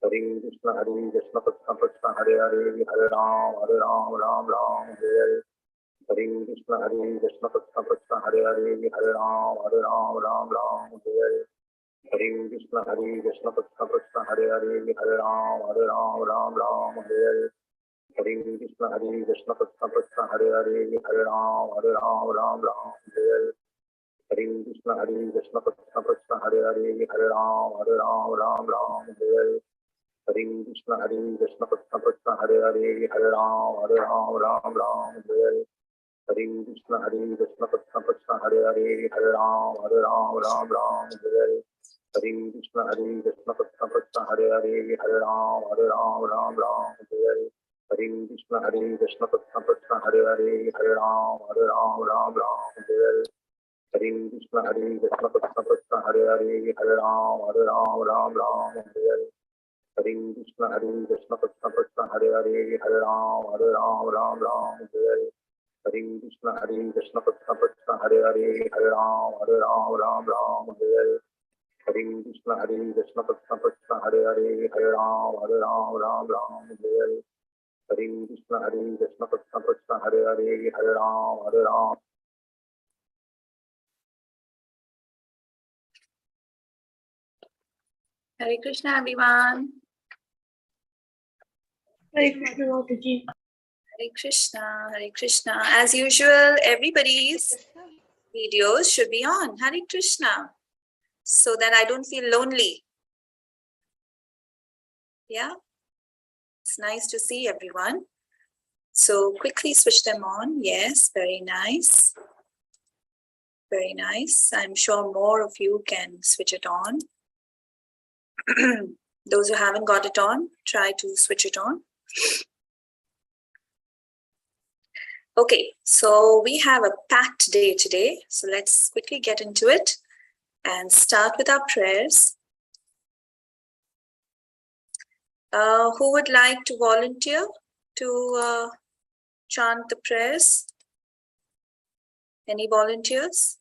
Hare Krishna Krishna Krishna Hare Hare, Hare Ram, Ram Ram, Hare Hare. Hare Krishna Krishna Krishna Hare Hare, Hare Ram, Ram Ram, Hare Hare. Hare Krishna Krishna Krishna Hare Hare, Hare Ram, Ram Ram, Hare Hare. Hare Krishna Krishna Krishna Hare Hare, Hare Ram, Ram Ram, Hare Hare. Hare Krishna Krishna Krishna Hare Hare, Hare Ram, Ram Ram, Hare Hare. Hare Krishna Krishna Krishna Hare Hare, Hare Ram, Ram Ram, Hare Hare. Hare Krishna Krishna Krishna Hare Hare, Hare Ram, Ram Ram, Hare Hare. Hare Krishna Krishna Krishna Hare Hare, Hare Ram, Ram Ram, Hare Hare. Hare Krishna Krishna Krishna Hare Hare, Hare Ram, Ram Ram, Hare Hare. Hare Krishna Krishna Krishna Hare Hare, Hare Ram, Ram Ram, Hare Hare. Hare Krishna Krishna Krishna Hare Hare, Hare Ram, Ram Ram, Hare Hare. Hare Krishna Krishna Krishna Hare Hare, Hare Ram, Ram Ram, Hare Hare. Hare Krishna Krishna Krishna Hare Hare, Hare Ram, Ram Ram, Hare Hare. Hare Krishna Krishna Krishna Hare Hare, Hare Ram. Hare Krishna, everyone. Hare Krishna, Mataji. Hare Krishna, Hare Krishna. As usual, everybody's videos should be on. Hare Krishna. So that I don't feel lonely. Yeah. It's nice to see everyone. So quickly switch them on. Yes, very nice. Very nice. I'm sure more of you can switch it on. Those who haven't got it on, try to switch it on. Okay, so we have a packed day today. So let's quickly get into it and start with our prayers. Who would like to volunteer to chant the prayers? Any volunteers?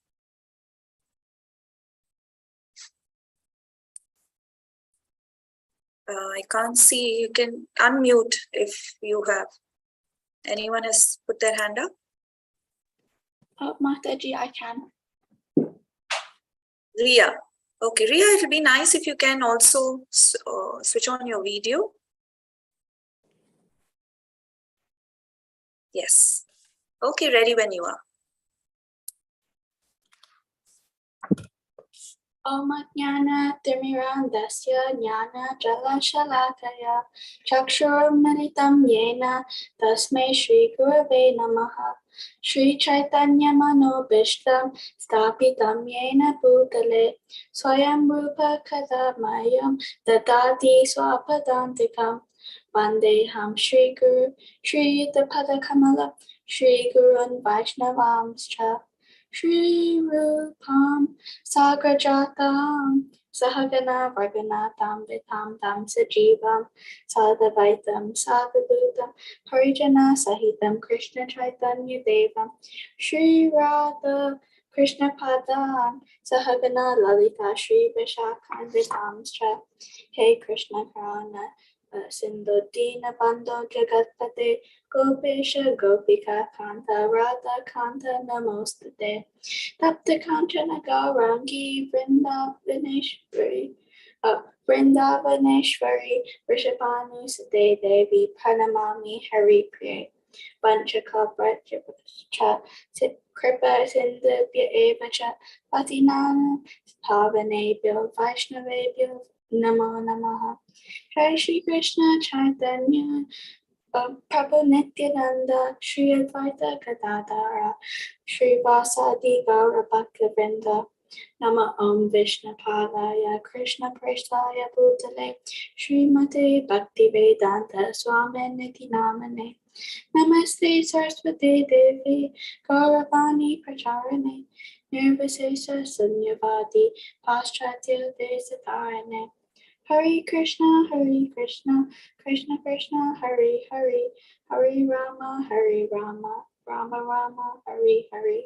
I can't see. You can unmute if you have. Anyone has put their hand up? Mataji, I can. Ria. Okay, Ria, it will be nice if you can also switch on your video. Yes. Okay, ready when you are. Om Jnana Timirandasya Jnana Jalashalakaya Chakshurmilitam Yena Tasmai Shri Gurave Namaha Shri Chaitanya Manobishtam Stapitam Yena Bhutale Swayam Rupa Kadamayam Dadati Swapadantikam Vandeham Shri Guru Shri Yuddhapada Kamala Shri Gurun Vaishnavamscha Shri Rupam Sagrajatam Sahagana Raghunatam Vitam Tam Sajivam Sadavaitam Sadhutam Harijana Sahitam Krishna Chaitanya Devam Shri Radha Krishna Padam Sahagana Lalita Shri Vishakhan Vitamscha Hey Krishna Karana Sindhu Dina Bando Jagatpate Gopesha Gopika Kanta Radha Kanta Namostate Tapta Kanchana Gaurangi Vrindavaneshwari Rishabhanu Sade Devi Pranamami Hari Priya Vanchaka Cha Kripa Sindhya Eva Cha Patinana Pavanebhyo Vaishnavebhyo Namo Namaha Jai Shri Krishna Chaitanya Prabhu Nityananda Shri Advaita Gadadara Shri Vasadi Gaura Bhaktivinoda Nama Om Vishnu Padaya Krishna Prasthaya Bhutale Srimate Bhakti Vedanta Swami Niti Namane Namaste Saraswati Devi Gauravani Pracharane Nirvisesa Sunyavadi Paschatya Desatarane Hare Krishna, Krishna Krishna, Hare Hare, Hare Rama, Rama Rama, Hare Hare.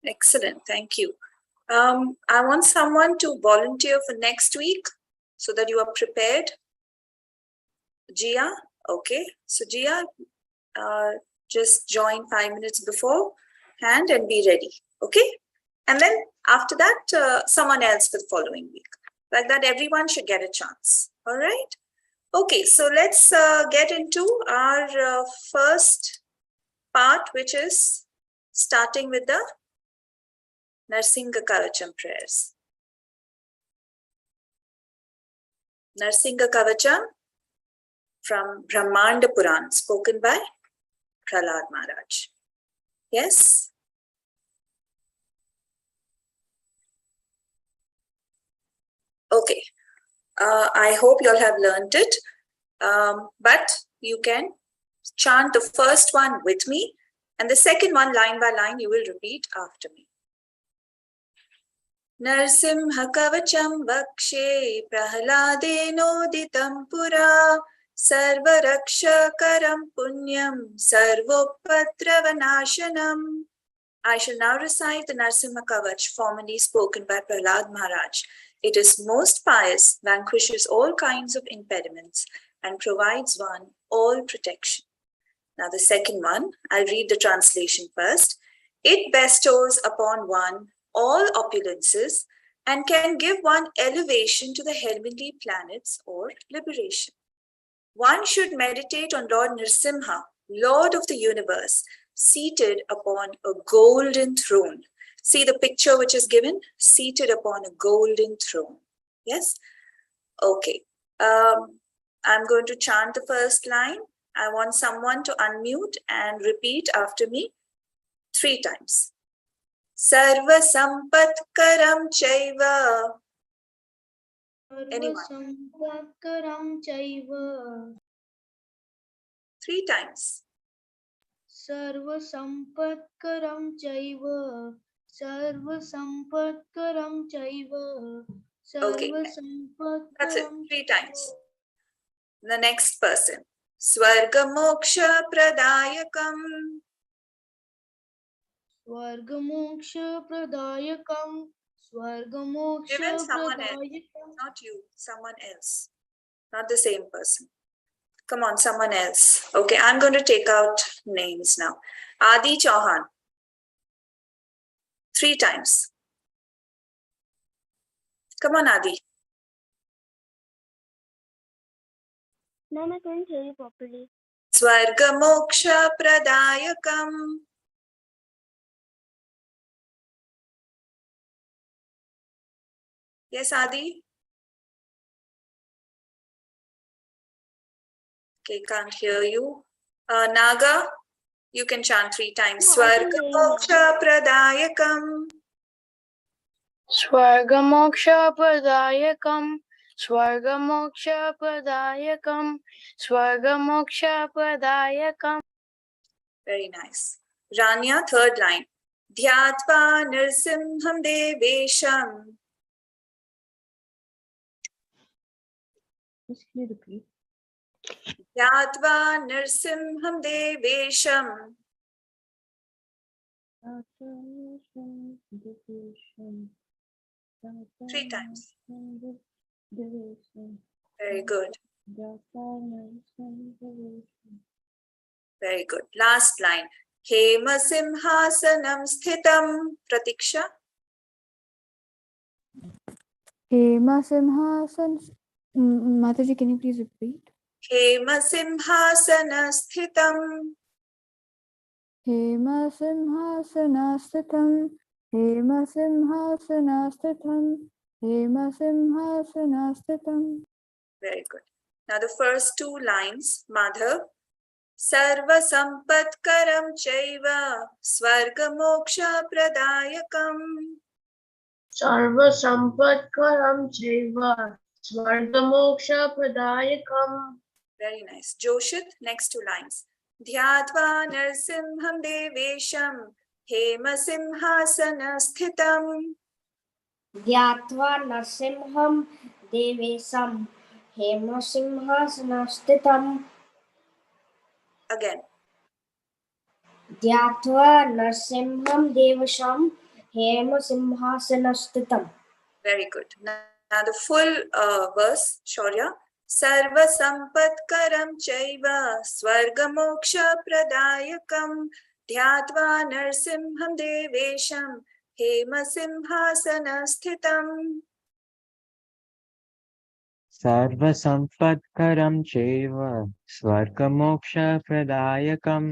Excellent, thank you. I want someone to volunteer for next week so that you are prepared. Jia, okay. So Jia, just join 5 minutes beforehand and be ready, okay? And then after that, someone else for the following week. Like that, everyone should get a chance, all right? Okay, so let's get into our first part, which is starting with the Narsingha Kavacham prayers. Narsingha Kavacham from Brahmanda Puran, spoken by Prahlad Maharaj. Yes? Okay. I hope you all have learned it. But you can chant the first one with me, and the second one line by line you will repeat after me. Narsimha Kavacham Vakshe Prahladenooditam Pura Sarvarakshakaram Punyam Sarvopadravanashanam. I shall now recite the Narsimha Kavach, formerly spoken by Prahlad Maharaj. It is most pious, vanquishes all kinds of impediments, and provides one all protection. Now the second one, I'll read the translation first. It bestows upon one all opulences and can give one elevation to the heavenly planets or liberation. One should meditate on Lord Nrsimha, Lord of the universe, seated upon a golden throne. See the picture which is given? Seated upon a golden throne. Yes? Okay. I'm going to chant the first line. I want someone to unmute and repeat after me 3 times. Sarva Sampatkaram Chaiva. Anyone? Sarvasampatkaram chaiva. 3 times. Sarvasampatkaram chaiva. Sarvasampatkaram chaiva. Okay. That's it. Sarvasampatkaram 3 times. The next person. Swarga Moksha Pradayakam. Swargamoksha pradayakam. Swargamoksha Given someone else. pradayakam. Not you, someone else. Not the same person. Come on, someone else. Okay, I'm going to take out names now. Adi Chauhan. 3 times. Come on, Adi. Ma'am, I couldn't hear you properly. Swarga Moksha Pradayakam. Yes, Adi? Okay, can't hear you. Naga, you can chant 3 times. No, I can Swarga hear you now. Moksha Pradayakam. Swargamoksha pradayakam, Swargamoksha pradayakam, Swargamoksha pradayakam. Very nice. Rania, 3rd line. Dhyatva Nrsimham Devesham. Just can you repeat? Dhyatva Nrsimham Devesham. 3 times. Very good. Very good. Last line. Hema Simhasanam Sthitam Pratiksha. Hema Simhasan. Mataji, can you please repeat? Hema Simhasana Sthitam. Hema Simhasanastitam. Hema Simhasanastitam. Hema Simhasanastitam. Very good. Now the first 2 lines, Madhav. Sarva Sampatkaram Chaiva Swarga Moksha Pradayakam. Sarva sampatkaram chaiva, Swargamoksha pradayakam. Very nice. Joshit, next 2 lines. Dhyatva Narsimham Devesham Hema Simhasana Sthitam. Dhyatva Narsimham Devesam Hemasimhasanastitam. Again. Dhyatva Narsimham Devesham Hemasimhasanastitam. Very good. Now the full verse, Shaurya. Sarva sampatkaram chaiva swargamoksha pradayakam dhyatva narsimham devesham hema simhasana sthitam. सर्वसम्पत्करं चैव स्वर्गमोक्षप्रदायकं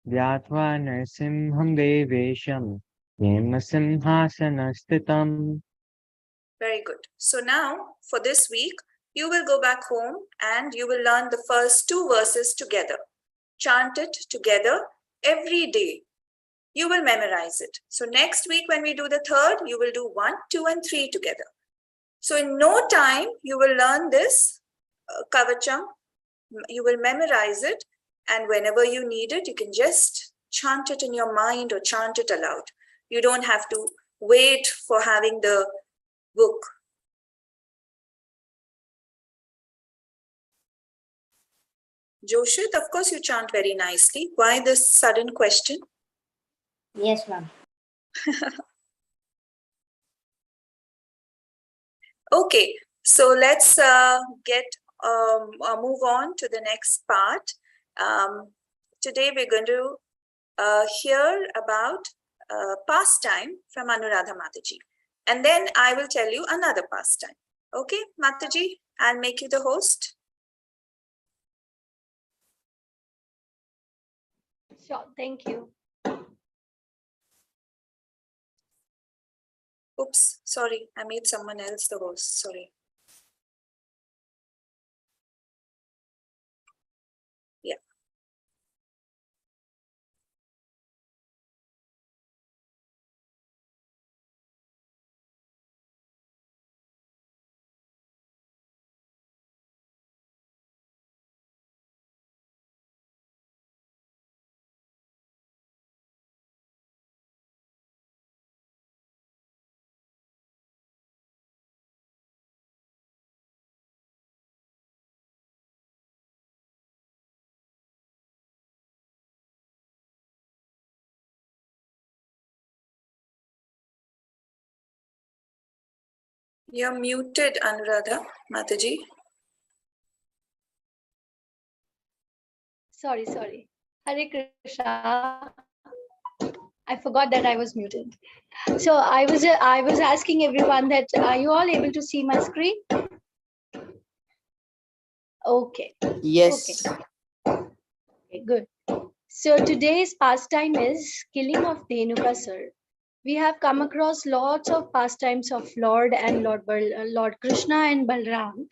ध्यात्वा नरसिंहं देवेशं हेमसिंहासनस्थितम्. Very good. So now for this week, you will go back home and you will learn the first 2 verses together. Chant it together every day. You will memorize it. So next week when we do the third, you will do 1, 2 and 3 together. So in no time, you will learn this Kavacham. You will memorize it, and whenever you need it, you can just chant it in your mind or chant it aloud. You don't have to wait for having the book. Joshit, of course you chant very nicely. Why this sudden question? Yes, ma'am. Okay, so let's move on to the next part. Today we're going to hear about pastime from Anuradha Mataji. And then I will tell you another pastime. Okay, Mataji, I'll make you the host. Sure, thank you. Oops, sorry, I made someone else the host, sorry. Yeah. You're muted, Anuradha Mataji. Sorry. Hare Krishna. I forgot that I was muted. So I was asking everyone that are you all able to see my screen? Okay. Yes. Okay, good. So today's pastime is killing of Dhenukasura. We have come across lots of pastimes of Lord and Lord Krishna and Balram.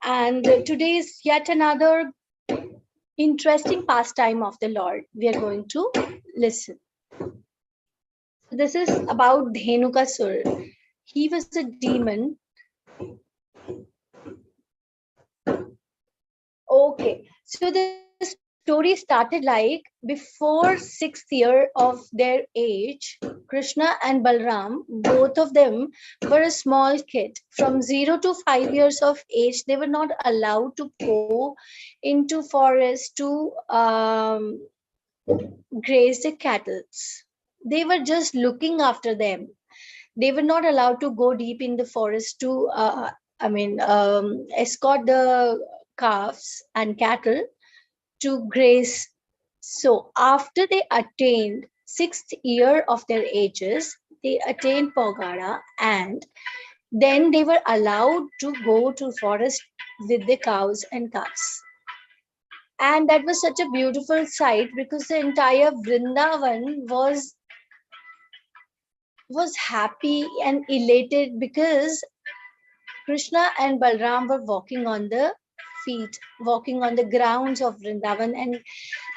And today is yet another interesting pastime of the Lord. We are going to listen. This is about Dhenukasura. He was a demon. Okay, so the story started like before 6th year of their age, Krishna and Balram, both of them were a small kid. From 0 to 5 years of age, they were not allowed to go into forest to graze the cattle. They were just looking after them. They were not allowed to go deep in the forest to, escort the calves and cattle to graze. So after they attained 6th year of their ages, they attained Pogara, and then they were allowed to go to forest with the cows and calves. And that was such a beautiful sight because the entire Vrindavan was happy and elated because Krishna and Balram were walking on the feet, walking on the grounds of Vrindavan,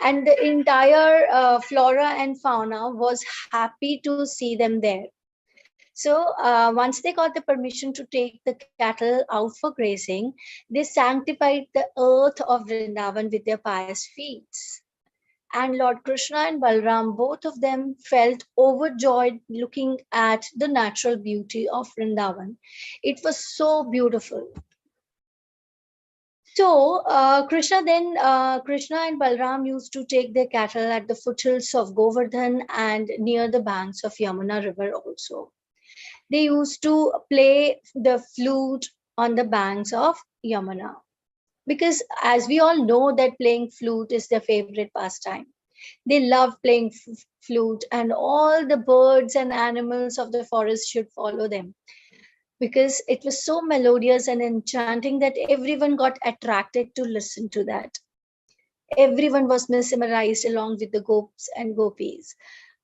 and the entire flora and fauna was happy to see them there. So once they got the permission to take the cattle out for grazing, they sanctified the earth of Vrindavan with their pious feet. And Lord Krishna and Balram, both of them felt overjoyed looking at the natural beauty of Vrindavan. It was so beautiful. So Krishna and Balram used to take their cattle at the foothills of Govardhan and near the banks of Yamuna river also. They used to play the flute on the banks of Yamuna. Because as we all know that playing flute is their favorite pastime. They love playing flute, and all the birds and animals of the forest should follow them because it was so melodious and enchanting that everyone got attracted to listen to that. Everyone was mesmerized along with the gopis and gopis.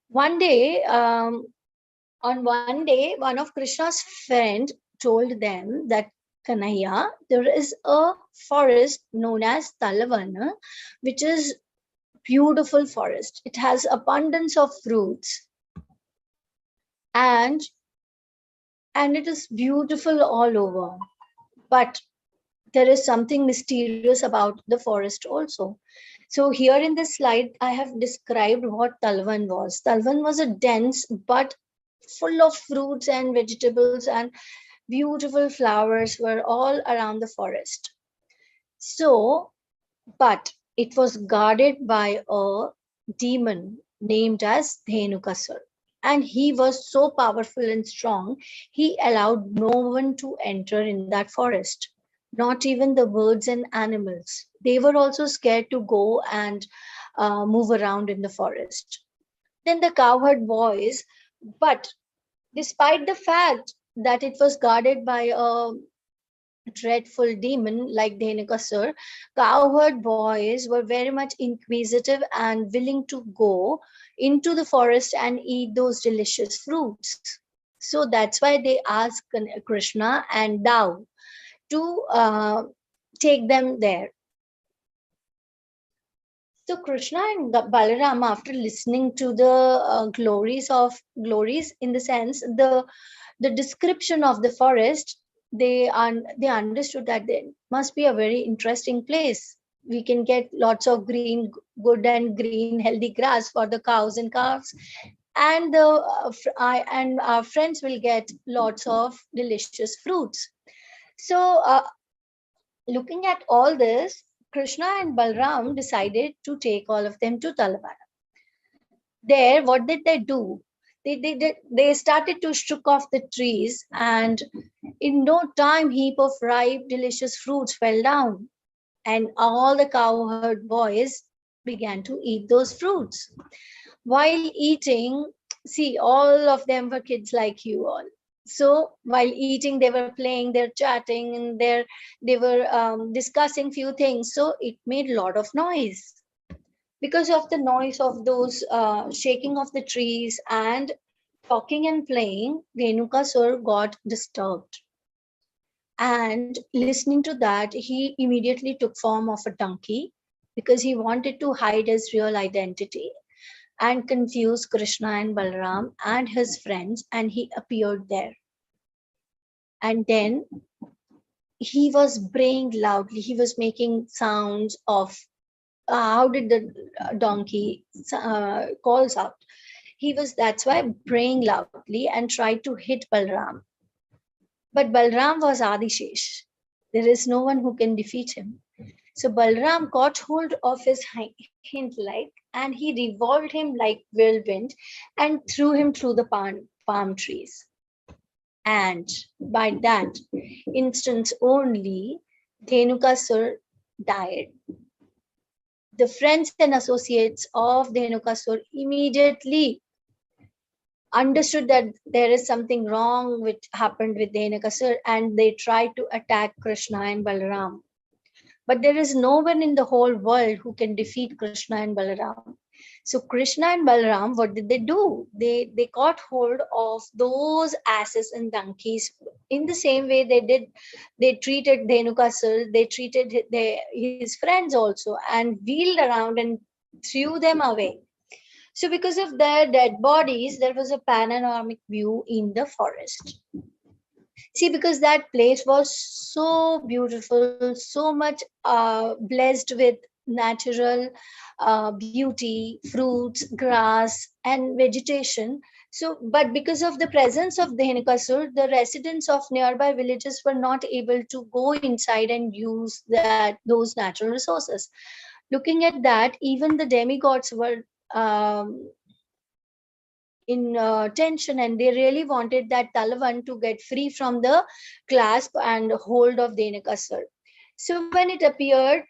One day, one of Krishna's friend told them that Kanaya, there is a forest known as Talavana, which is beautiful forest. It has abundance of fruits and it is beautiful all over. But there is something mysterious about the forest also. So here in this slide, I have described what Talvan was. Talvan was a dense but full of fruits and vegetables, and beautiful flowers were all around the forest. So, but it was guarded by a demon named as Dhenukasura. And he was so powerful and strong, he allowed no one to enter in that forest, not even the birds and animals. They were also scared to go and move around in the forest. Then the cowherd boys, but despite the fact that it was guarded by a dreadful demon like Dhenukasur, cowherd boys were very much inquisitive and willing to go into the forest and eat those delicious fruits. So that's why they asked Krishna and Dao to take them there. So Krishna and Balaram, after listening to the glories in the sense the description of the forest, they understood that there must be a very interesting place. We can get lots of green, good and green, healthy grass for the cows and calves, and our friends will get lots of delicious fruits. So, looking at all this, Krishna and Balram decided to take all of them to Talavana. There, what did they do? They started to shook off the trees, and in no time, heap of ripe, delicious fruits fell down, and all the cowherd boys began to eat those fruits. While eating, see, all of them were kids like you all. So while eating, they were playing, they're chatting, and they were discussing few things. So it made a lot of noise. Because of the noise of those shaking of the trees and talking and playing, Dhenukasur got disturbed. And listening to that, he immediately took form of a donkey because he wanted to hide his real identity and confuse Krishna and Balram and his friends, and he appeared there. And then he was braying loudly. He was making sounds of how did the donkey calls out. That's why braying loudly and tried to hit Balram. But Balram was Adishesh. There is no one who can defeat him. So Balram caught hold of his hind leg and he revolved him like whirlwind and threw him through the palm trees. And by that instance only, Dhenukasur died. The friends and associates of Dhenukasur immediately understood that there is something wrong which happened with Dhenukasur, and they tried to attack Krishna and Balaram. But there is no one in the whole world who can defeat Krishna and Balaram. So Krishna and Balaram, what did they do? They caught hold of those asses and donkeys in the same way they treated Dhenukasur, they treated his friends also, and wheeled around and threw them away. So because of their dead bodies, there was a panoramic view in the forest. See, because that place was so beautiful, so much blessed with natural beauty, fruits, grass, and vegetation. So, but because of the presence of Dhenukasur, the residents of nearby villages were not able to go inside and use those natural resources. Looking at that, even the demigods were tension, and they really wanted that Talavan to get free from the clasp and hold of Dhenukasura. So when it appeared,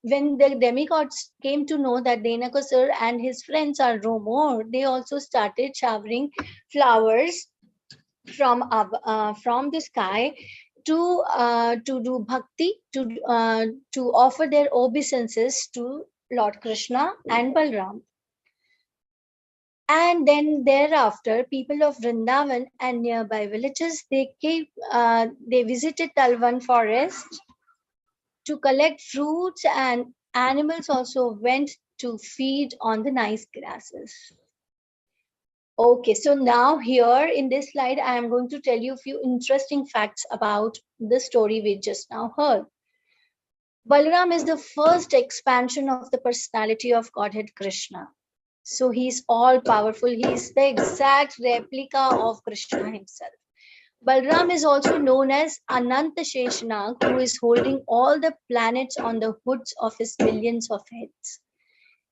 when the demigods came to know that Dhenukasura and his friends are no more, they also started showering flowers from the sky to do bhakti, to offer their obeisances to Lord Krishna and Balram. And then thereafter, people of Vrindavan and nearby villages, they visited Talvan forest to collect fruits, and animals also went to feed on the nice grasses. Okay, so now here in this slide, I am going to tell you a few interesting facts about the story we just now heard. Balaram is the first expansion of the personality of Godhead Krishna. So he's all powerful. He's the exact replica of Krishna himself. Balram is also known as Ananta Sheshanag, who is holding all the planets on the hoods of his millions of heads.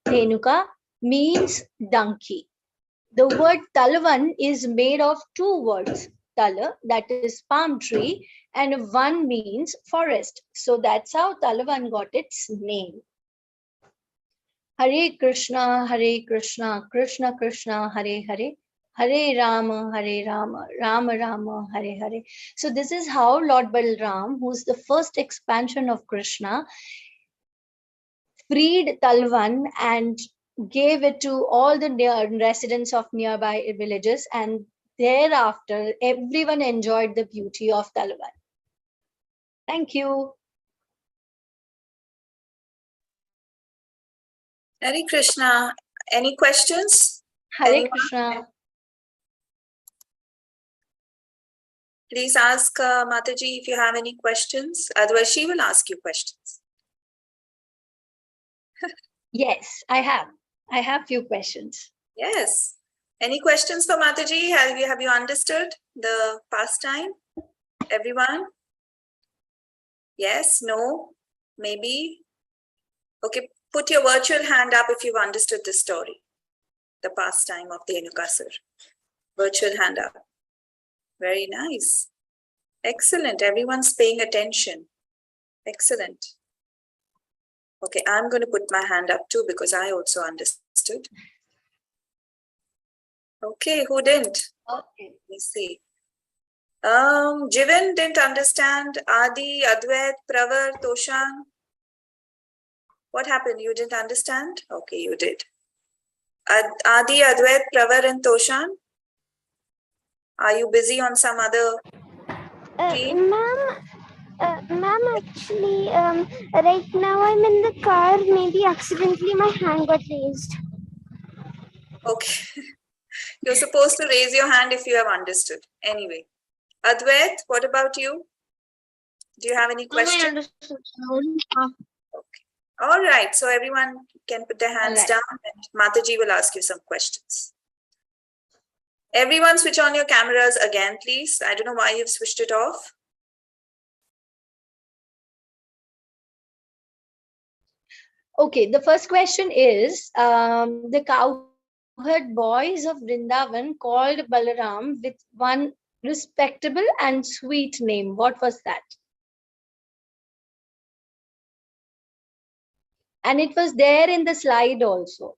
Dhenuka means donkey. The word Talavan is made of two words, Tala, that is palm tree, and Van means forest. So that's how Talavan got its name. Hare Krishna, Krishna Krishna, Hare Hare, Hare Rama, Rama Rama, Hare Hare. So this is how Lord Balram, who's the first expansion of Krishna, freed Talvan and gave it to all the residents of nearby villages, and thereafter everyone enjoyed the beauty of Talvan. Thank you. Hare Krishna. Any questions? Hare Anyone? Krishna. Please ask Mataji if you have any questions. Otherwise, she will ask you questions. Yes, I have. I have few questions. Yes. Any questions for Mataji? Have you understood the pastime? Everyone? Yes? No? Maybe? Okay, put your virtual hand up if you've understood the story. The pastime of Dhenukasura. Virtual hand up. Very nice. Excellent. Everyone's paying attention. Excellent. Okay, I'm going to put my hand up too because I also understood. Okay, who didn't? Okay. Let me see. Jivan didn't understand. Adi, Advait, Pravar, Toshan. What happened? You didn't understand? Okay, you did. Adi, Advait, Pravar and Toshan. Are you busy on some other team? Ma'am, actually, right now I'm in the car. Maybe accidentally my hand got raised. Okay. You're supposed to raise your hand if you have understood. Anyway. Advait, what about you? Do you have any questions? Okay. All right. So everyone can put their hands down and Mataji will ask you some questions. Everyone switch on your cameras again, please. I don't know why you've switched it off. Okay, the first question is, the cowherd boys of Vrindavan called Balaram with one respectable and sweet name. What was that? And it was there in the slide also.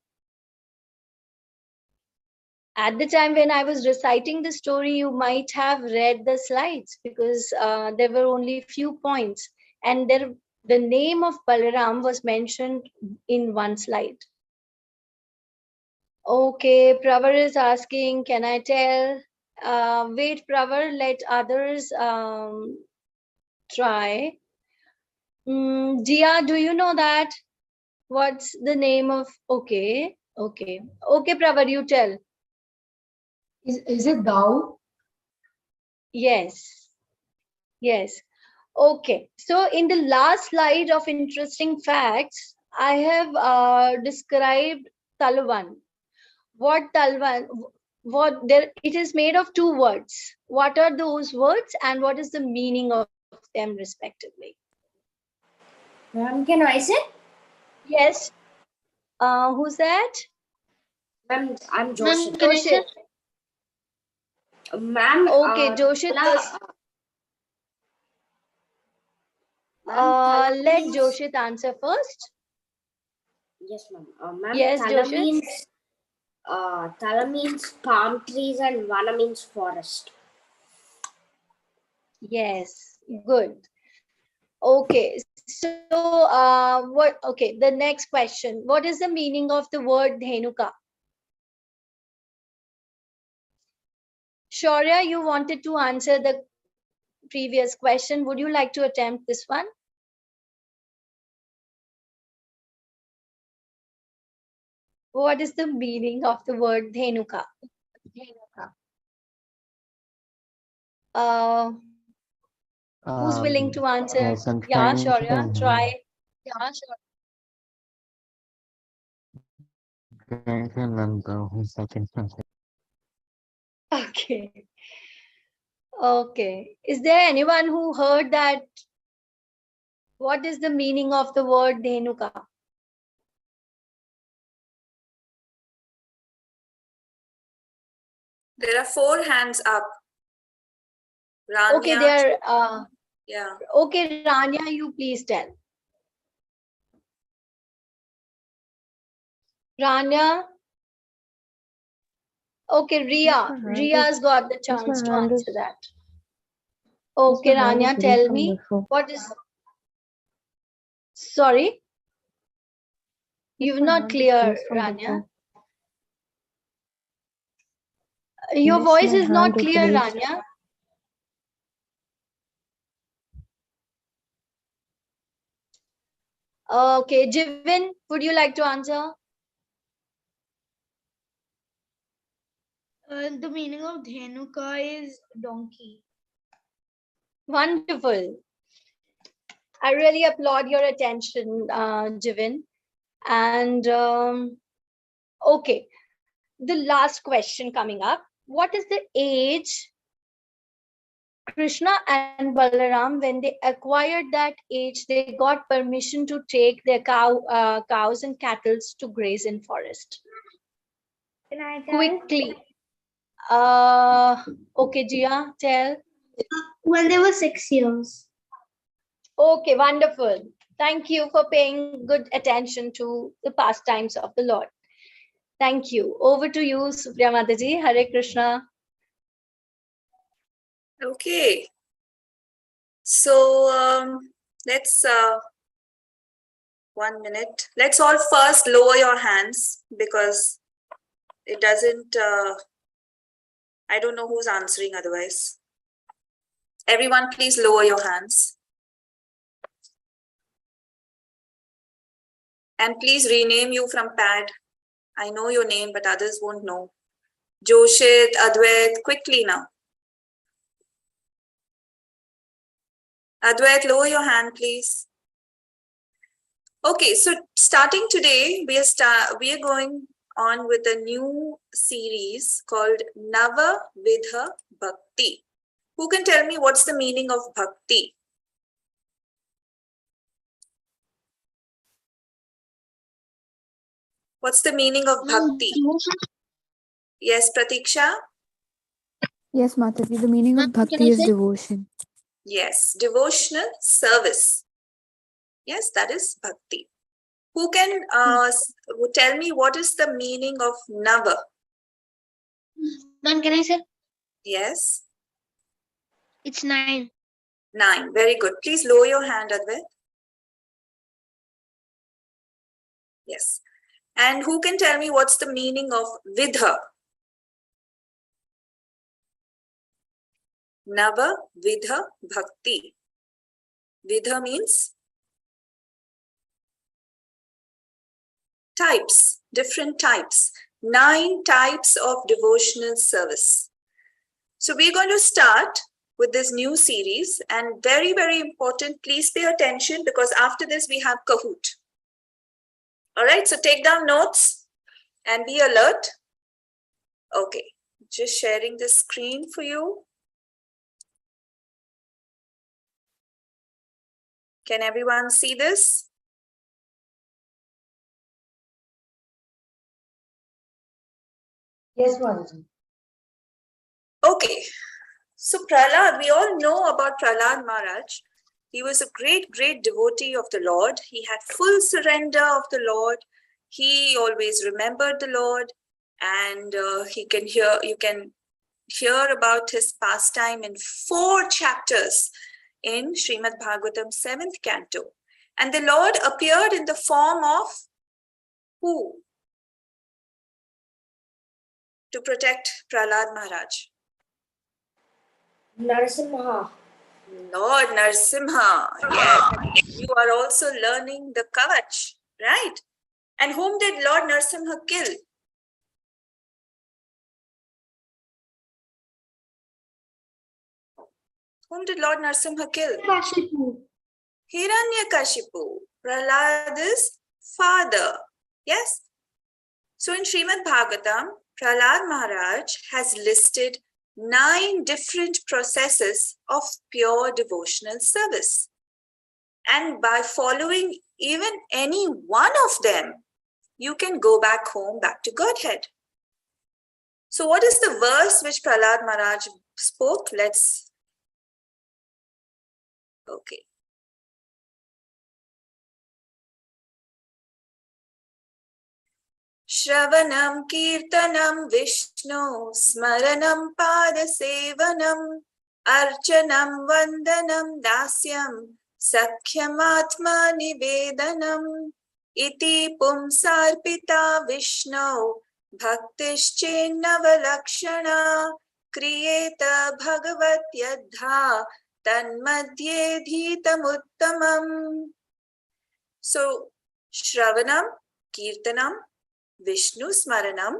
At the time when I was reciting the story, you might have read the slides because there were only few points, and the name of Balaram was mentioned in one slide. Okay, Pravar is asking, can I tell? Wait, Pravar, let others try. Dia, do you know that? What's the name of? Okay, Pravar, you tell. Is it thou? Yes. Okay, so in the last slide of interesting facts, I have described Talvan. What Talvan? What there? It is made of two words. What are those words, and what is the meaning of them, respectively? Ma'am, can I say? Yes. Who's that? Ma'am, I'm Joseph. Joseph. Ma'am, Okay, Joshit, let Joshit answer first. Yes, ma'am. Ma'am, Yes, Joshit. Thala means palm trees and Vana means forest. Yes, good. Okay, so what? Okay, the next question. What is the meaning of the word Dhenuka? Shaurya, you wanted to answer the previous question. Would you like to attempt this one? What is the meaning of the word Dhenuka? Uh, who's willing to answer? Yes, I'm Yeah, trying Shaurya, to try. remember 1 second. Okay. Okay. Is there anyone who heard that? What is the meaning of the word Dhenuka? There are 4 hands up. Rania. Okay, there. Yeah. Okay, Rania, you please tell. Rania. Okay, Ria. Ria's got the chance to answer that. Okay, Rania, tell me what is. Sorry, you're not clear, Rania. Your voice is not clear, Rania. Okay, Jivin, would you like to answer? The meaning of Dhenuka is donkey. Wonderful. I really applaud your attention, Jivin. And okay, the last question coming up. What is the age Krishna and Balaram, when they acquired that age, they got permission to take their cows and cattle to graze in forest? Can I tell? Quickly. Okay, Jia, tell. When they were 6 years. Okay, wonderful. Thank you for paying good attention to the pastimes of the Lord. Thank you. Over to you, Supriya Mataji. Hare Krishna. Okay. So let's 1 minute. Let's all first lower your hands because it doesn't. I don't know who's answering otherwise. Everyone, please lower your hands. And please rename you from pad. I know your name, but others won't know. Joshit, Advait, quickly now. Advait, lower your hand, please. Okay, so starting today, we are going on with a new series called Nava Vidha Bhakti. Who can tell me what's the meaning of bhakti? What's the meaning of bhakti? Yes, Pratiksha? Yes, Mataji, the meaning of bhakti is devotion. Yes, devotional service. Yes, that is bhakti. Who can tell me what is the meaning of Nava? Ma'am, can I say? Yes. It's 9. 9. Very good. Please lower your hand, Advait. Yes. And who can tell me what's the meaning of Vidha? Nava Vidha Bhakti. Vidha means types, different types. 9 types of devotional service. So we're going to start with this new series, and very, very important, please pay attention because after this we have Kahoot. All right, so take down notes and be alert. Okay, just sharing the screen for you. Can everyone see this? Yes, Mataji. Okay, so Prahlad, we all know about Prahlad Maharaj. He was a great, great devotee of the Lord. He had full surrender of the Lord. He always remembered the Lord, and you can hear about his pastime in 4 chapters in Srimad Bhagavatam 7th canto. And the Lord appeared in the form of who? To protect Prahlad Maharaj. Narasimha. Lord Narsimha. Yes, you are also learning the Kavach, right? And whom did Lord Narsimha kill? Whom did Lord Narsimha kill? Kashipu. Hiranyakashipu, Prahlad's father. Yes? So in Srimad Bhagavatam, Prahlad Maharaj has listed 9 different processes of pure devotional service. And by following even any one of them, you can go back home, back to Godhead. So what is the verse which Prahlad Maharaj spoke? Okay. Shravanam Kirtanam Vishnu Smaranam Padasevanam Archanam Vandanam Dasyam Sakhyamatma Nivedanam Iti Pumsarpita Vishnu Bhaktischennavalakshana Kriyeta Bhagavat Yadha Tanmadhye Dhitamuttama. So, Shravanam, Kirtanam, Vishnu Smaranam,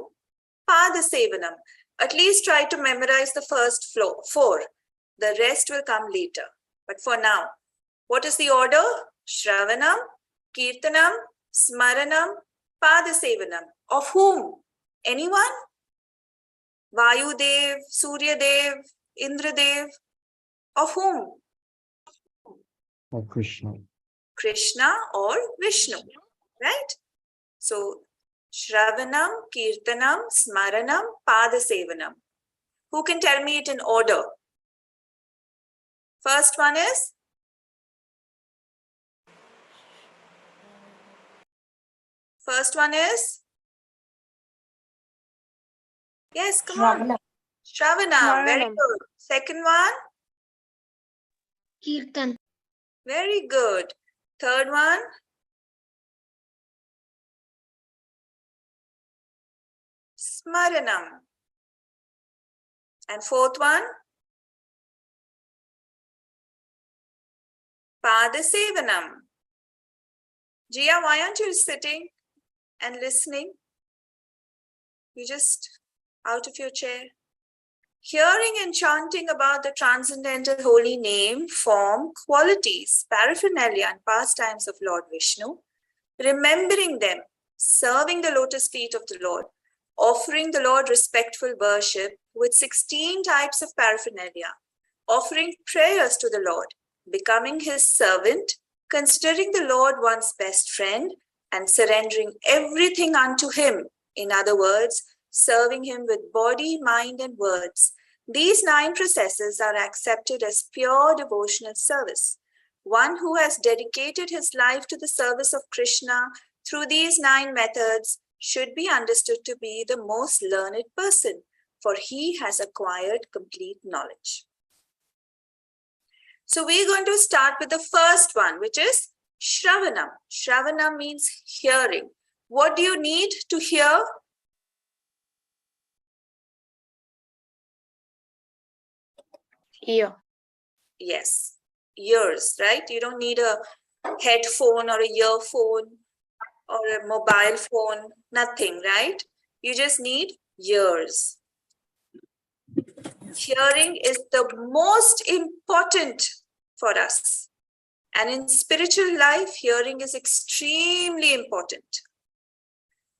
Padasevanam. At least try to memorize the first 4. The rest will come later. But for now, what is the order? Shravanam, Kirtanam, Smaranam, Padasevanam. Of whom? Anyone? Vayudev, Suryadev, Indradev. Of whom? Oh, Krishna. Krishna or Vishnu, right? So, Shravanam, Kirtanam, Smaranam, Padasevanam. Who can tell me it in order? First one is? Yes, come on. Shravanam, very good. Second one? Kirtan. Very good. Third one? Smaranam. And fourth one? Padasevanam. Jia, why aren't you sitting and listening? You just out of your chair. Hearing and chanting about the transcendental holy name, form, qualities, paraphernalia and pastimes of Lord Vishnu, remembering them, serving the lotus feet of the Lord, offering the Lord respectful worship with 16 types of paraphernalia, offering prayers to the Lord, becoming his servant, considering the Lord one's best friend, and surrendering everything unto him. In other words, serving him with body, mind, and words. These 9 processes are accepted as pure devotional service. One who has dedicated his life to the service of Krishna through these 9 methods should be understood to be the most learned person, for he has acquired complete knowledge. So we're going to start with the first one, which is Shravanam. Shravanam means hearing. What do you need to hear? Ear. Yes, ears, right? You don't need a headphone or a earphone or a mobile phone, nothing, right? You just need ears. Hearing is the most important for us. And in spiritual life, hearing is extremely important.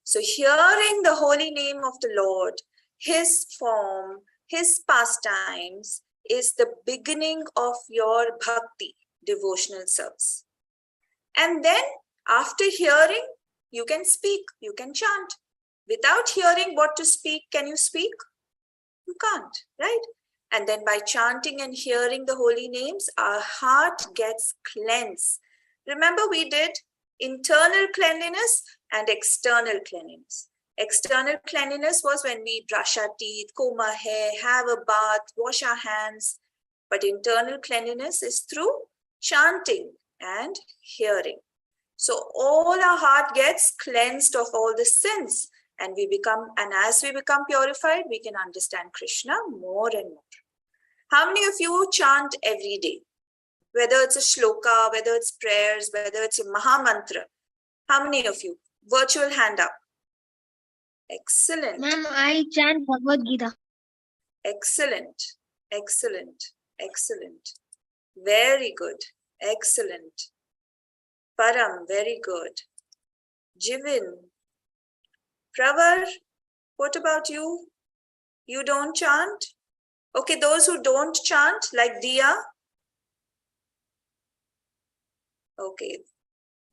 So hearing the holy name of the Lord, his form, his pastimes is the beginning of your bhakti, devotional service. And then after hearing, you can speak, you can chant. Without hearing what to speak, can you speak? You can't, right? And then by chanting and hearing the holy names, our heart gets cleansed. Remember, we did internal cleanliness and external cleanliness. External cleanliness was when we brush our teeth, comb our hair, have a bath, wash our hands. But internal cleanliness is through chanting and hearing. So all our heart gets cleansed of all the sins, and as we become purified, we can understand Krishna more and more. How many of you chant every day? Whether it's a shloka, whether it's prayers, whether it's a Maha Mantra. How many of you? Virtual hand up. Excellent. Ma'am, I chant Bhagavad Gita. Excellent. Excellent. Excellent. Very good. Excellent. Param, very good. Jivin. Pravar, what about you? You don't chant? Okay, those who don't chant, like Diya. Okay.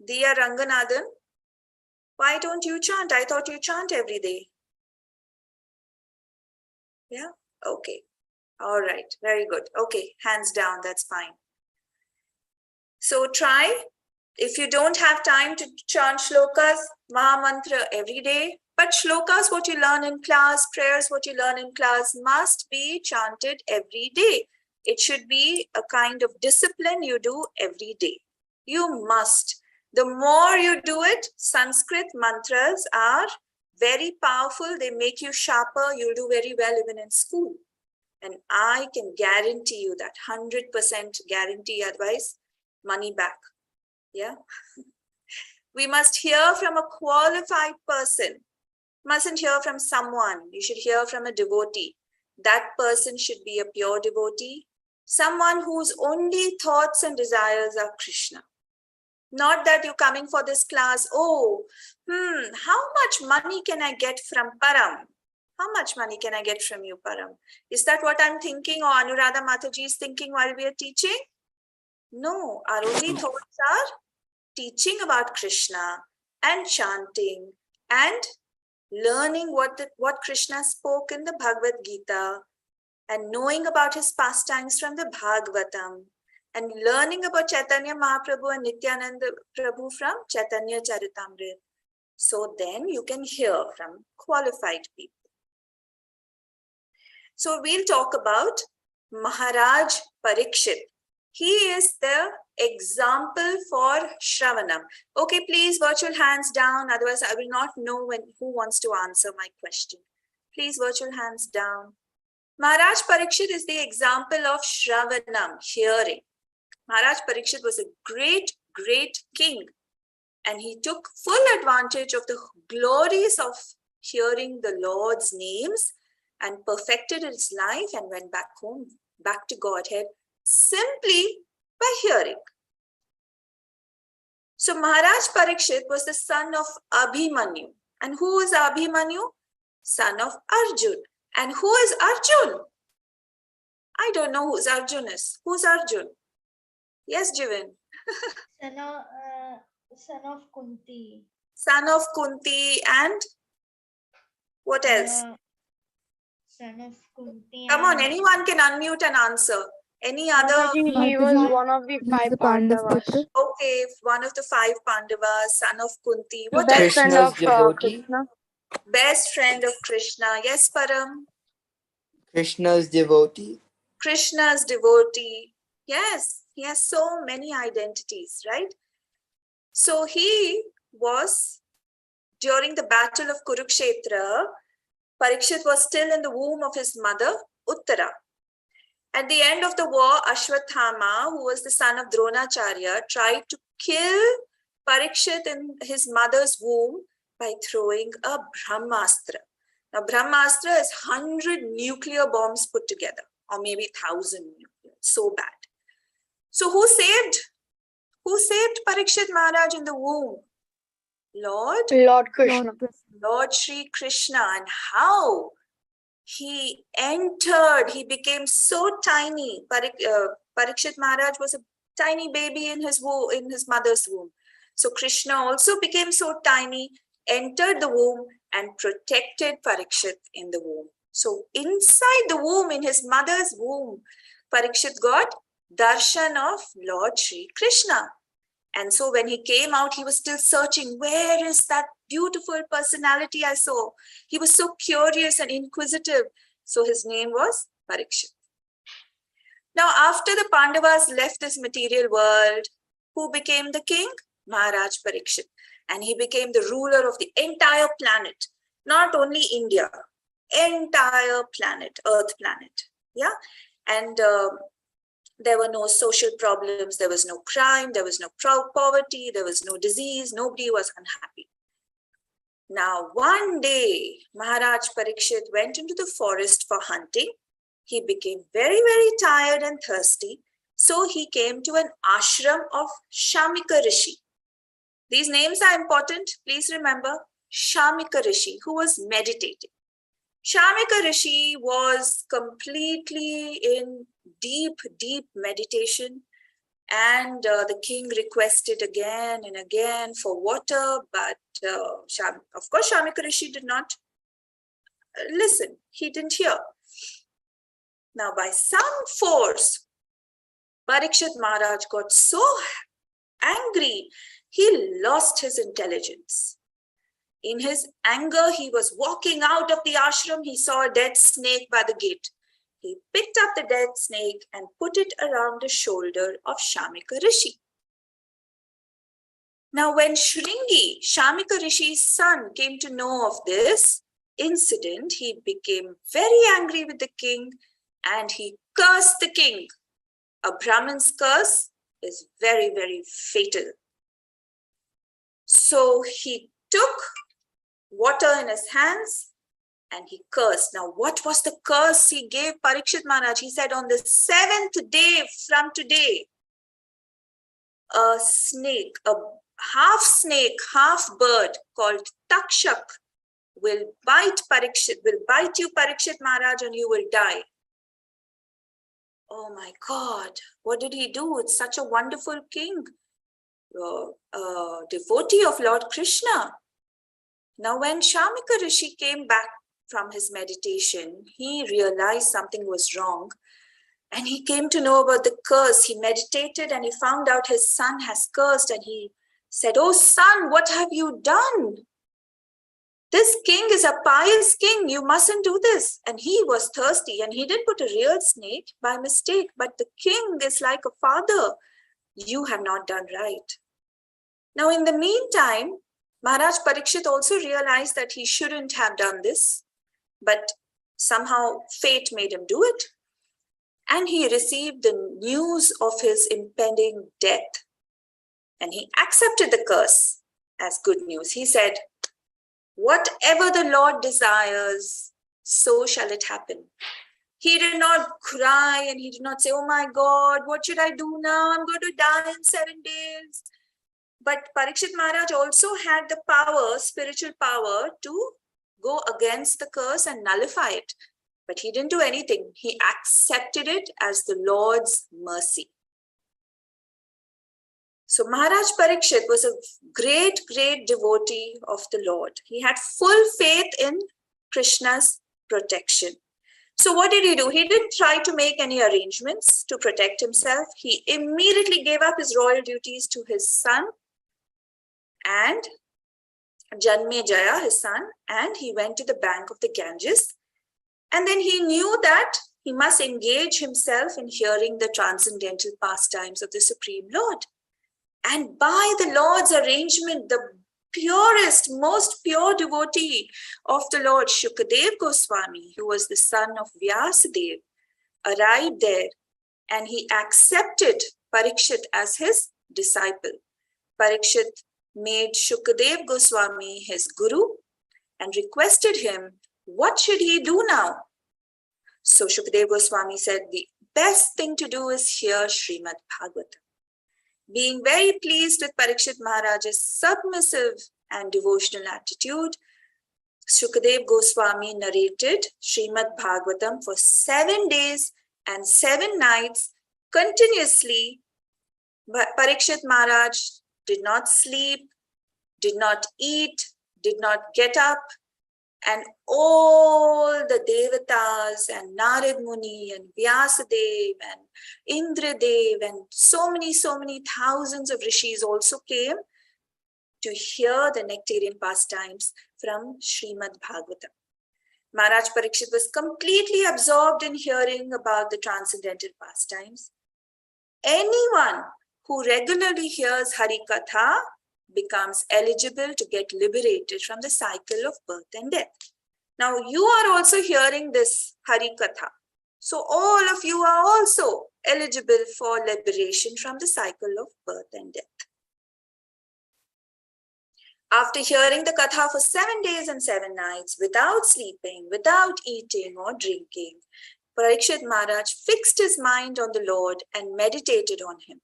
Diya Ranganathan. Why don't you chant? I thought you chant every day. Yeah? Okay. All right. Very good. Okay. Hands down. That's fine. So try. If you don't have time to chant shlokas, Maha Mantra every day, but shlokas, what you learn in class, prayers, what you learn in class, must be chanted every day. It should be a kind of discipline you do every day. You must. The more you do it, Sanskrit mantras are very powerful. They make you sharper. You'll do very well even in school. And I can guarantee you that, 100% guarantee, otherwise, money back. Yeah. We must hear from a qualified person. Mustn't hear from someone. You should hear from a devotee. That person should be a pure devotee. Someone whose only thoughts and desires are Krishna. Not that you're coming for this class. Oh, how much money can I get from Param? How much money can I get from you, Param? Is that what I'm thinking, or Anuradha Mataji is thinking while we are teaching? No, our only thoughts are teaching about Krishna and chanting and learning what Krishna spoke in the Bhagavad Gita and knowing about his pastimes from the Bhagavatam and learning about Chaitanya Mahaprabhu and Nityananda Prabhu from Chaitanya Charitamrita. So then you can hear from qualified people. So we'll talk about Maharaj Parikshit. He is the example for Shravanam. Okay, please, virtual hands down. Otherwise, I will not know who wants to answer my question. Please, virtual hands down. Maharaj Parikshit is the example of Shravanam, hearing. Maharaj Parikshit was a great, great king. And he took full advantage of the glories of hearing the Lord's names and perfected his life and went back home, back to Godhead, simply by hearing. So Maharaj Parikshit was the son of Abhimanyu. And who is Abhimanyu? Son of Arjun. And who is Arjun? I don't know who Arjun is. Who's Arjun? Yes, Jivin. Son of Kunti. Son of Kunti and what else? Son of Kunti. Come on, anyone can unmute and answer. Any other? He was one of the five Pandavas. Okay, one of the 5 Pandavas, son of Kunti. What Best else? friend of Krishna. Best friend of Krishna. Yes, Param. Krishna's devotee. Krishna's devotee. Yes, he has so many identities, right? So he was, during the battle of Kurukshetra, Parikshit was still in the womb of his mother, Uttara. At the end of the war, Ashwathama, who was the son of Dronacharya, tried to kill Parikshit in his mother's womb by throwing a Brahmastra. Now, Brahmastra is 100 nuclear bombs put together, or maybe 1,000 nuclear. So bad. So who saved Parikshit Maharaj in the womb? Lord Krishna. Lord Shri Krishna. And how? He entered, he became so tiny. Parikshit Maharaj was a tiny baby in his mother's womb. So Krishna also became so tiny, entered the womb and protected Parikshit in the womb. So inside the womb, in his mother's womb, Parikshit got darshan of Lord Shri Krishna. And so when he came out, he was still searching, where is that beautiful personality I saw? He was so curious and inquisitive. So his name was Parikshit. Now, after the Pandavas left this material world, who became the king? Maharaj Parikshit. And he became the ruler of the entire planet, not only India, entire planet, Earth planet. Yeah. And there were no social problems, there was no crime, there was no poverty, there was no disease, nobody was unhappy. Now, one day, Maharaj Parikshit went into the forest for hunting. He became very, very tired and thirsty. So he came to an ashram of Shamika Rishi. These names are important. Please remember, Shamika Rishi, who was meditating. Shamika Rishi was completely in deep, deep meditation, and the king requested again and again for water, but of course Shamika Rishi did not listen. He didn't hear. Now, by some force, Parikshit Maharaj got so angry, he lost his intelligence. In his anger, he was walking out of the ashram. He saw a dead snake by the gate. He picked up the dead snake and put it around the shoulder of Shamika Rishi. Now, when Shringi, Shamika Rishi's son, came to know of this incident, he became very angry with the king and he cursed the king. A Brahmin's curse is very, very fatal. So he took water in his hands and he cursed. Now, what was the curse he gave Parikshit Maharaj? He said, on the 7th day from today, a snake, a half snake, half bird called Takshak will bite you, Parikshit Maharaj, and you will die. Oh my God, what did he do? It's such a wonderful king, devotee of Lord Krishna. Now, when Shamika Rishi came back from his meditation, he realized something was wrong and he came to know about the curse. He meditated and he found out his son has cursed and he said, "Oh son, what have you done? This king is a pious king. You mustn't do this." And he was thirsty and he did put a real snake by mistake. But the king is like a father. You have not done right. Now, in the meantime, Maharaj Parikshit also realized that he shouldn't have done this, but somehow fate made him do it. And he received the news of his impending death. And he accepted the curse as good news. He said, "Whatever the Lord desires, so shall it happen." He did not cry and he did not say, "Oh my God, what should I do now? I'm going to die in 7 days." But Parikshit Maharaj also had the power, spiritual power, to go against the curse and nullify it. But he didn't do anything. He accepted it as the Lord's mercy. So Maharaj Parikshit was a great, great devotee of the Lord. He had full faith in Krishna's protection. So what did he do? He didn't try to make any arrangements to protect himself. He immediately gave up his royal duties to his son and Janmejaya, his son, and he went to the bank of the Ganges. And then he knew that he must engage himself in hearing the transcendental pastimes of the Supreme Lord. And by the Lord's arrangement, the purest, most pure devotee of the Lord, Shukadev Goswami, who was the son of Vyasadeva, arrived there and he accepted Parikshit as his disciple. Parikshit made Shukadev Goswami his guru and requested him, what should he do now? So Shukadev Goswami said, the best thing to do is hear Srimad Bhagavatam. Being very pleased with Parikshit Maharaj's submissive and devotional attitude, Shukadev Goswami narrated Srimad Bhagavatam for 7 days and 7 nights continuously. But Parikshit Maharaj did not sleep, did not eat, did not get up, And all the Devatas and Narad Muni and Vyasadev and Indradev and so many thousands of rishis also came to hear the nectarian pastimes from Srimad Bhagavatam. Maharaj Parikshit was completely absorbed in hearing about the transcendental pastimes. Anyone who regularly hears Harikatha becomes eligible to get liberated from the cycle of birth and death. Now you are also hearing this Harikatha. So all of you are also eligible for liberation from the cycle of birth and death. After hearing the Katha for 7 days and 7 nights, without sleeping, without eating or drinking, Parikshit Maharaj fixed his mind on the Lord and meditated on him.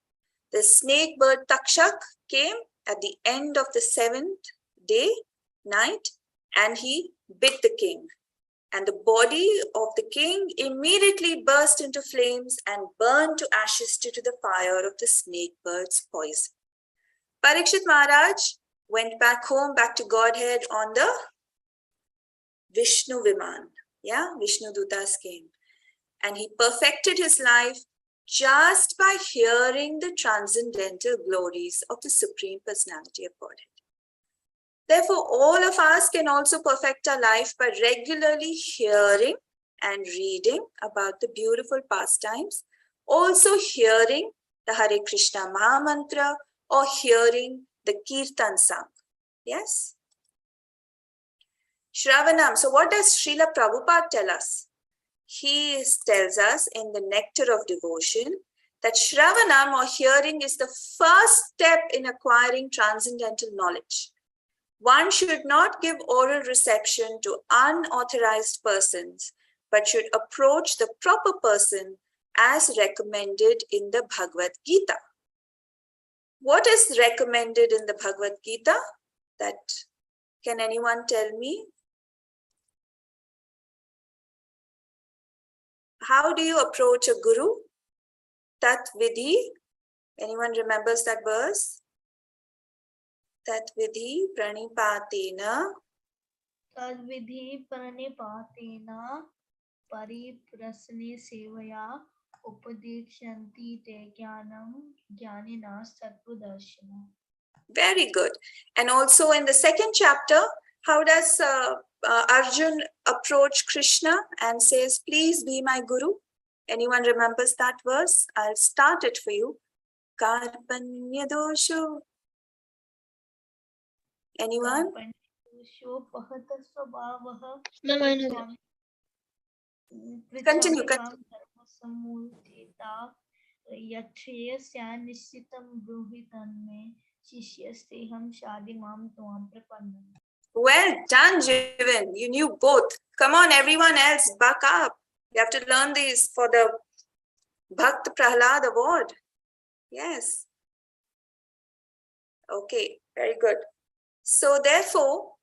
The snake bird Takshak came at the end of the 7th day, night, and he bit the king. And the body of the king immediately burst into flames and burned to ashes due to the fire of the snake bird's poison. Parikshit Maharaj went back home, back to Godhead on the Vishnu Viman. Yeah, Vishnu Dutas came. And he perfected his life just by hearing the transcendental glories of the Supreme Personality of Godhead. Therefore, all of us can also perfect our life by regularly hearing and reading about the beautiful pastimes, also hearing the Hare Krishna Maha Mantra or hearing the Kirtan sung. Yes? Shravanam. So what does Srila Prabhupada tell us? He tells us in the Nectar of Devotion that Shravanam or hearing is the first step in acquiring transcendental knowledge. One should not give oral reception to unauthorized persons, but should approach the proper person as recommended in the Bhagavad Gita. What is recommended in the Bhagavad Gita? That can anyone tell me? How do you approach a guru? Tat vidhi. Anyone remembers that verse? Tat vidhi pranipatena. Tadvidhi pranipatena pariprasne sevaya upadekshanti te jnanam jnanina sattvadarshana. Very good. And also in the 2nd chapter, how does Arjun approach Krishna and says, please be my guru? Anyone remembers that verse? I'll start it for you. Karpanya dosho. Anyone? Continue. Well done, Jivan. You knew both. Come on, everyone else, back up. You have to learn these for the Bhakt Prahlad Award. Yes. Okay, very good. So therefore,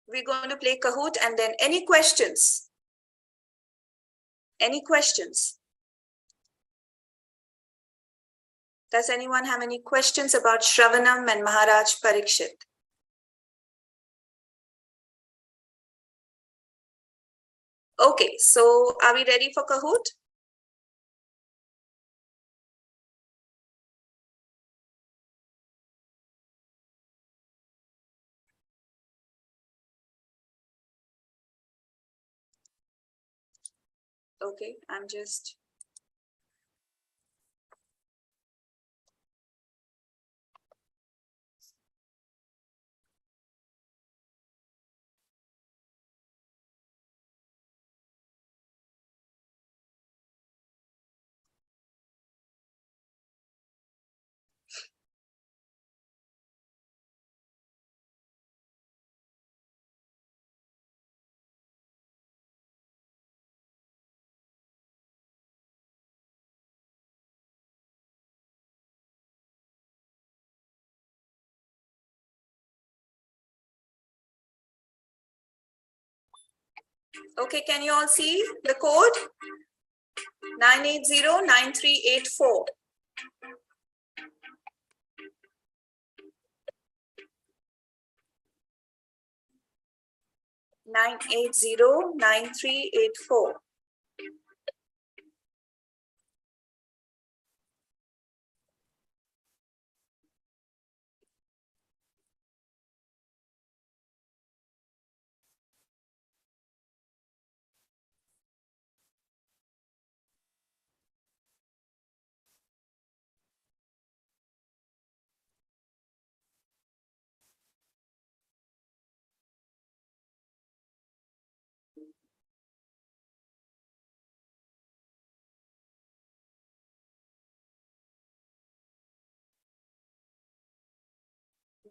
we're going to play Kahoot and then any questions? Any questions? Does anyone have any questions about Shravanam and Maharaj Parikshit? Okay, so are we ready for Kahoot? Okay, I'm just... Okay, can you all see the code? 9809384. 9809384.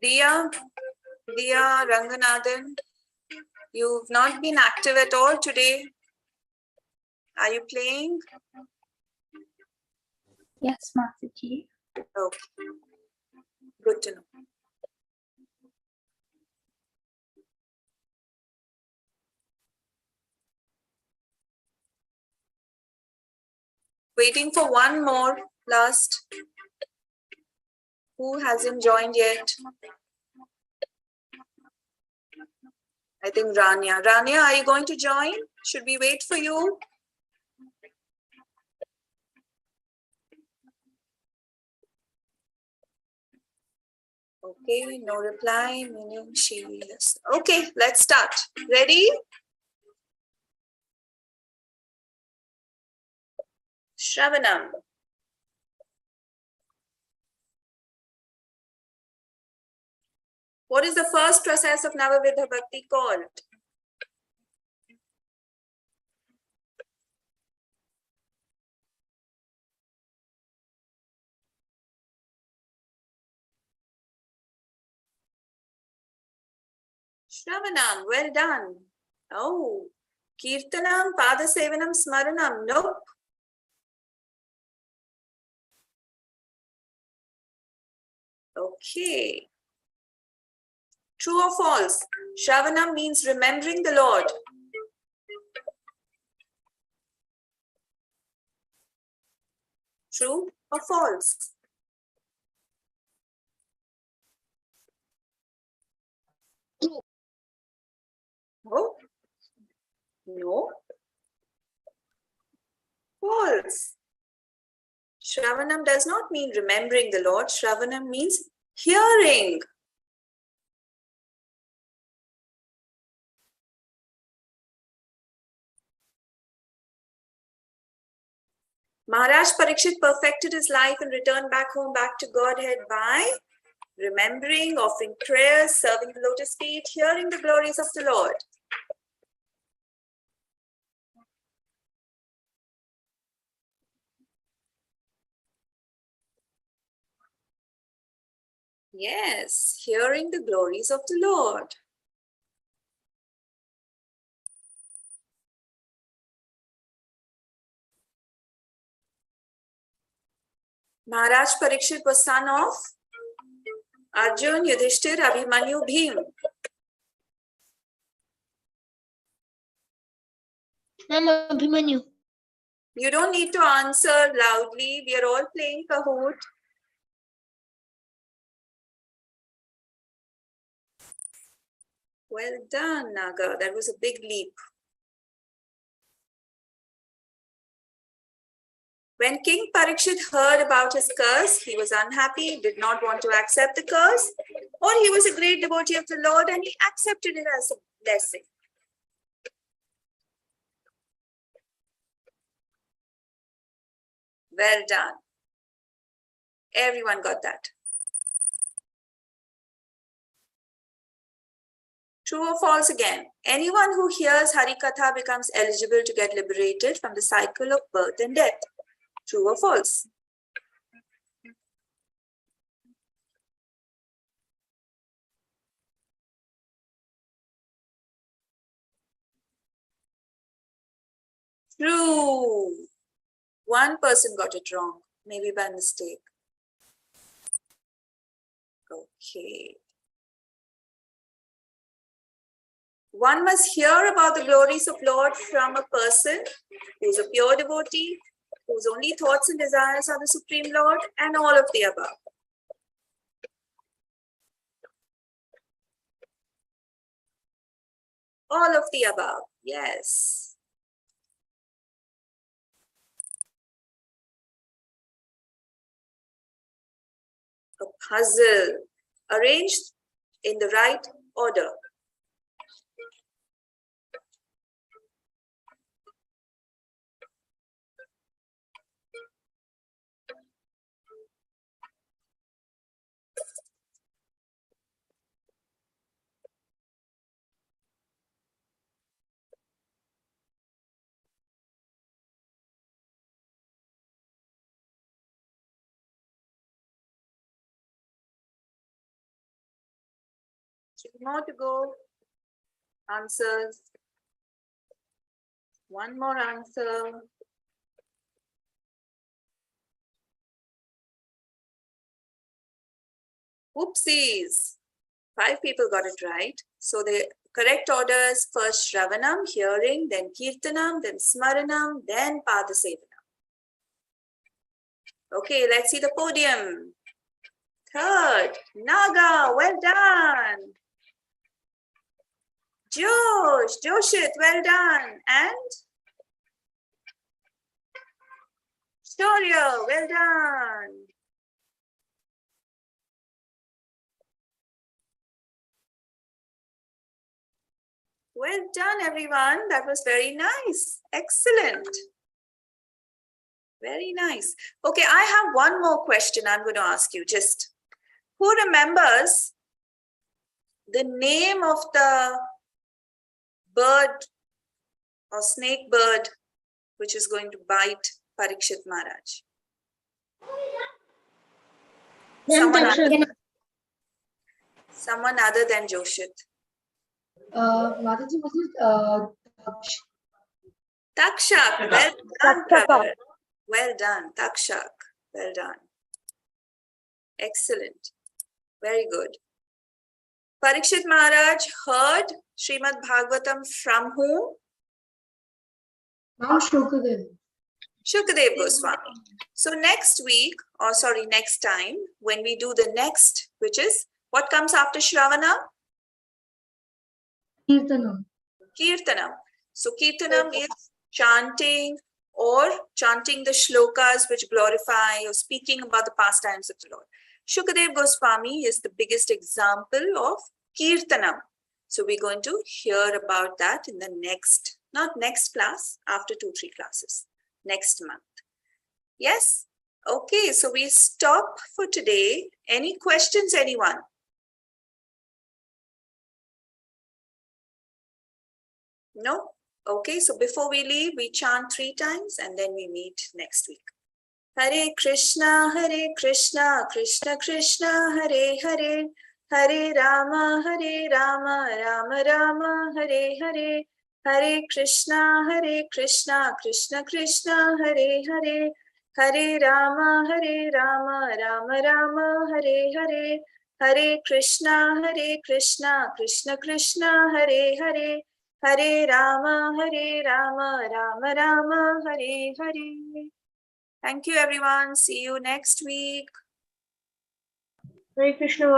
Diya Ranganathan, you've not been active at all today. Are you playing? Yes, Mataji. Okay, good to know. Waiting for one more last. Who hasn't joined yet? I think Rania. Rania, are you going to join? Should we wait for you? Okay, no reply, meaning she is. Okay, let's start. Ready? Shravanam. What is the first process of Navavidha Bhakti called? Shravanam, well done. Oh, Kirtanam, Padasevanam, Smaranam. Nope. Okay. True or false? Shravanam means remembering the Lord. True or false? Oh, no. False. Shravanam does not mean remembering the Lord. Shravanam means hearing. Maharaj Parikshit perfected his life and returned back home, back to Godhead by remembering, offering prayers, serving the lotus feet, hearing the glories of the Lord. Yes, hearing the glories of the Lord. Maharaj Parikshit was son of Arjun, Yudhishthir, Abhimanyu, Bhim. Abhimanyu. You don't need to answer loudly. We are all playing Kahoot. Well done, Naga. That was a big leap. When King Parikshit heard about his curse, he was unhappy, did not want to accept the curse, or he was a great devotee of the Lord and he accepted it as a blessing. Well done. Everyone got that. True or false again? Anyone who hears Harikatha becomes eligible to get liberated from the cycle of birth and death. True or false? True. One person got it wrong, maybe by mistake. Okay. One must hear about the glories of Lord from a person who's a pure devotee, whose only thoughts and desires are the Supreme Lord, and all of the above. All of the above. Yes. A puzzle arranged in the right order. Two more to go. Answers. One more answer. Oopsies. 5 people got it right. So the correct order is first Shravanam, hearing, then Kirtanam, then Smaranam, then Padasevanam. Okay, let's see the podium. Third, Naga, well done. Joshit, well done. And Shaurya, well done. Well done, everyone. That was very nice. Excellent. Very nice. Okay, I have one more question I'm going to ask you. Just who remembers the name of the bird or snake bird which is going to bite Parikshit Maharaj? Someone other than Joshit. Mataji, was it Takshak. Well done, Prabhat. Well done, Takshak. Well done. Excellent. Very good. Parikshit Maharaj heard Srimad Bhagavatam from whom? Mount Shukadev? Shukadev Goswami. So next week, or sorry, next time, when we do the next, which is, what comes after Shravana? Kirtanam. Kirtanam. So Kirtanam is chanting or chanting the shlokas which glorify or speaking about the pastimes of the Lord. Shukadev Goswami is the biggest example of Kirtanam. So we're going to hear about that in the next, not next class, after 2-3 classes, next month. Yes? Okay, so we stop for today. Any questions, anyone? No? Okay, so before we leave, we chant 3 times and then we meet next week. Hare Krishna, Krishna Krishna, Hare Hare, Hare Rama, Rama Rama, Hare Hare, Hare Krishna, Krishna Krishna, Hare Hare, Hare Rama, Rama Rama, Hare Hare, Hare Krishna, Krishna Krishna, Hare Hare, Hare Rama, Rama Rama, Hare Hare. Thank you, everyone. See you next week. Hare Krishna.